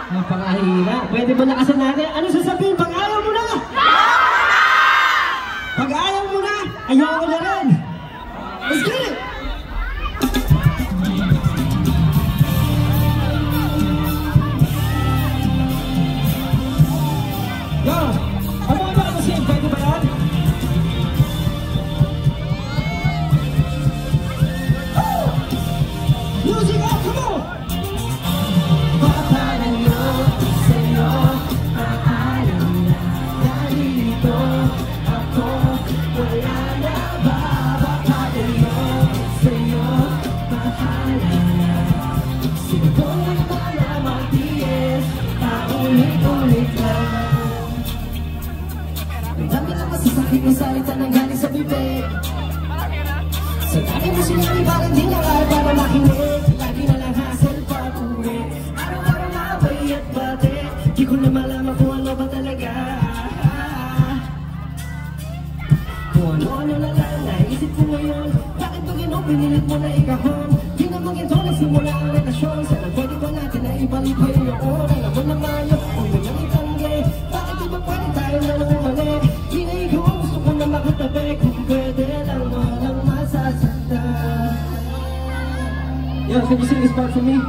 Napakahira. Pwede ba nakasan natin? Ano sasabihin pag ayaw mo na? Pag ayaw mo na, ayoko na rin. Let's get it! Go! Ano ba kasi? Pwede ba yan? Music up! Come on! Papalayo sa'yo, maalam na narito ako, wala na ba? Papalayo sa'yo, maalam na siguro na lamang tiis, paulit-ulit lang. Ang dami lang masasakit ng salita ng galing sa bibig. Sa dami mo sinabi parang di na kaya para makinig. Lagi na lang hassle pag-uwi, araw-araw na abay at bate. Di ko na malaman kung ano ba talaga. Kung ano-ano na lang naisip ko ngayon. Bakit ba gano'n pinilit mo na ikahon? Di na maging doon nagsimula ang relasyon. Sana pwede ba natin na ibalik yun? Alam mo naman yun, huwag na lang itanggi. Bakit di ba pwede tayo na lang umalik? Di na ikaw ang gusto ko na makatabi. Kung pwede lang walang masasaktan. Yo, can you sing this part for me?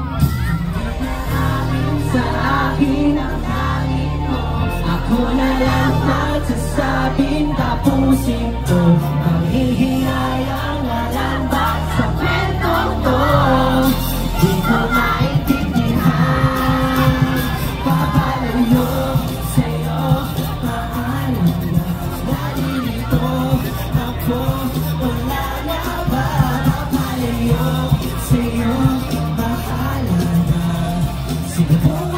Sa akin ang hangin mo, ako na lang nagsasabing tapusin ko. Ang hihinayang nalambat sa kwentong to, di ko maintindihan. Papalayo sa'yo, maalam na nalilito ako, wala na ba? Papalayo sa'yo, maalam na siguro